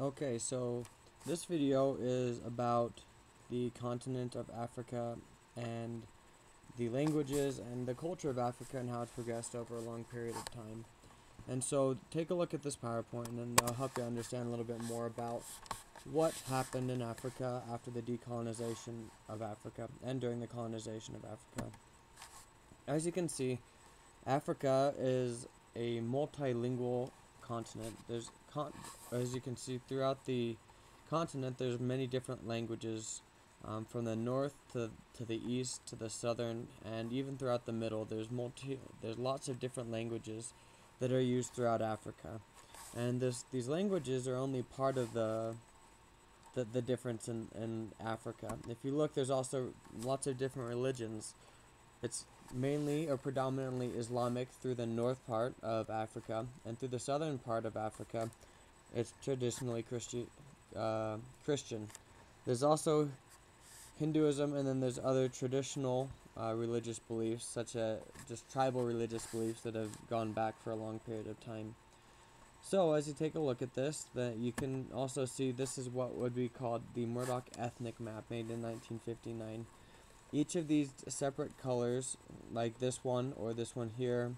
Okay, so this video is about the continent of Africa and the languages and the culture of Africa and how it's progressed over a long period of time. And so take a look at this PowerPoint and I'll help you understand a little bit more about what happened in Africa after the decolonization of Africa and during the colonization of Africa. As you can see, Africa is a multilingual continent. As you can see throughout the continent, there's many different languages, from the north to the east to the southern, and even throughout the middle. There's lots of different languages that are used throughout Africa, and these languages are only part of the difference in Africa. If you look, there's also lots of different religions. It's mainly or predominantly Islamic through the north part of Africa, and through the southern part of Africa, it's traditionally Christian. There's also Hinduism, and then there's other traditional religious beliefs, such as just tribal religious beliefs that have gone back for a long period of time. So, as you take a look at this, that you can also see this is what would be called the Murdoch ethnic map made in 1959. Each of these separate colors, like this one or this one here,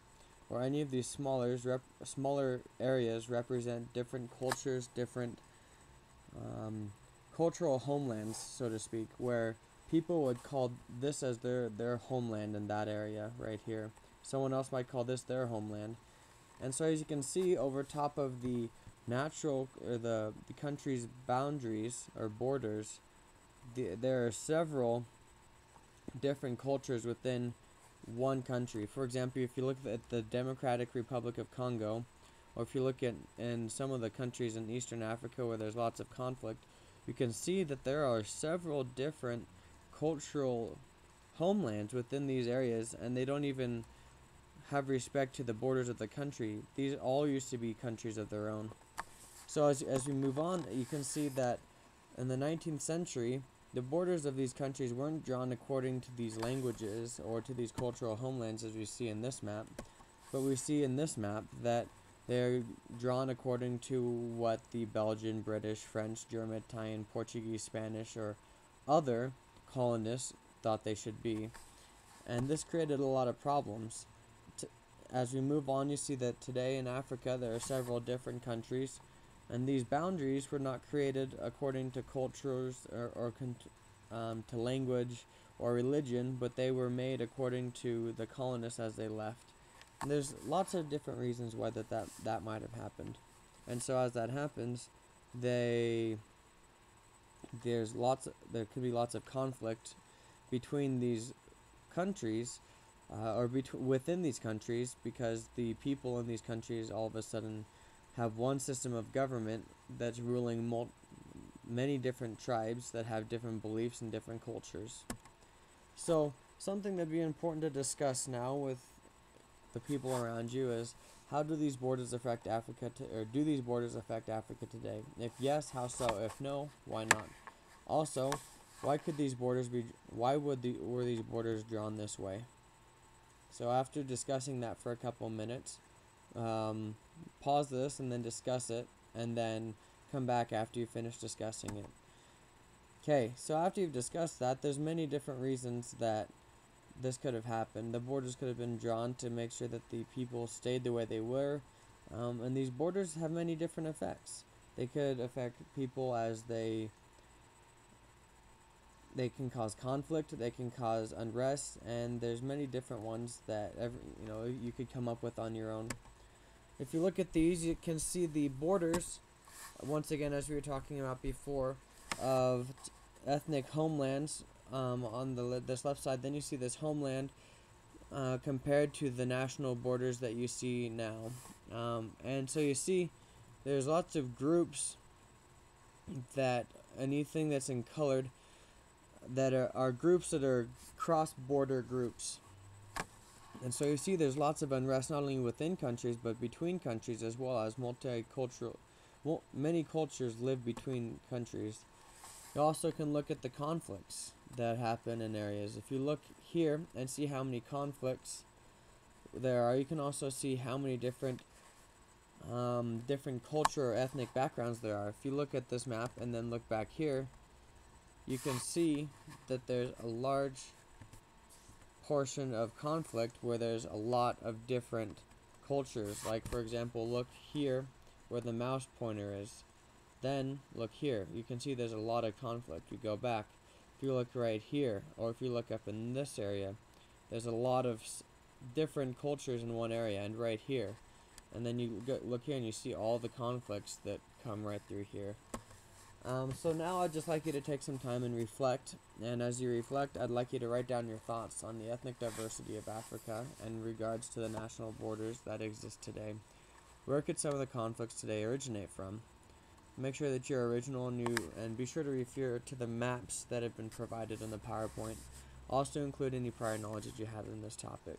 or any of these smaller areas, represent different cultures, different cultural homelands, so to speak, where people would call this as their homeland in that area right here. Someone else might call this their homeland. And so as you can see over top of the natural or the country's boundaries or borders, there are several different cultures within one country. For example, if you look at the Democratic Republic of Congo, or if you look at in some of the countries in Eastern Africa where there's lots of conflict, you can see that there are several different cultural homelands within these areas, and they don't even have respect to the borders of the country. These all used to be countries of their own. So as we move on, you can see that in the 19th century, the borders of these countries weren't drawn according to these languages or to these cultural homelands as we see in this map, but we see in this map that they're drawn according to what the Belgian, British, French, German, Italian, Portuguese, Spanish, or other colonists thought they should be. And this created a lot of problems. As we move on, you see that today in Africa there are several different countries, and these boundaries were not created according to cultures or to language or religion, but they were made according to the colonists as they left. And there's lots of different reasons why that might have happened. And so as that happens, there could be lots of conflict between these countries, within these countries, because the people in these countries all of a sudden have one system of government that's ruling many different tribes that have different beliefs and different cultures. So something that'd be important to discuss now with the people around you is, how do these borders affect Africa or do these borders affect Africa today? If yes, how so? If no, why not? Also, were these borders drawn this way? So after discussing that for a couple minutes, pause this and then discuss it, and then come back after you finish discussing it. Okay, so after you've discussed that, there's many different reasons that this could have happened. The borders could have been drawn to make sure that the people stayed the way they were, and these borders have many different effects. They could affect people as they can cause conflict, they can cause unrest, and there's many different ones that you could come up with on your own. If you look at these, you can see the borders, once again, as we were talking about before, of ethnic homelands on this left side. Then you see this homeland compared to the national borders that you see now. And so you see there's lots of groups that anything that's in colored that are groups that are cross-border groups. And so you see there's lots of unrest not only within countries but between countries as well, as multicultural. Many cultures live between countries. You also can look at the conflicts that happen in areas. If you look here and see how many conflicts there are, you can also see how many different different culture or ethnic backgrounds there are. If you look at this map and then look back here, you can see that there's a large portion of conflict where there's a lot of different cultures. Like, for example, look here where the mouse pointer is. Then look here. You can see there's a lot of conflict. You go back. If you look right here, or if you look up in this area, there's a lot of different cultures in one area, and right here. And then you look here and you see all the conflicts that come right through here. So now I'd just like you to take some time and reflect, and as you reflect, I'd like you to write down your thoughts on the ethnic diversity of Africa in regards to the national borders that exist today. Where could some of the conflicts today originate from? Make sure that you're original and be sure to refer to the maps that have been provided in the PowerPoint. Also include any prior knowledge that you had in this topic.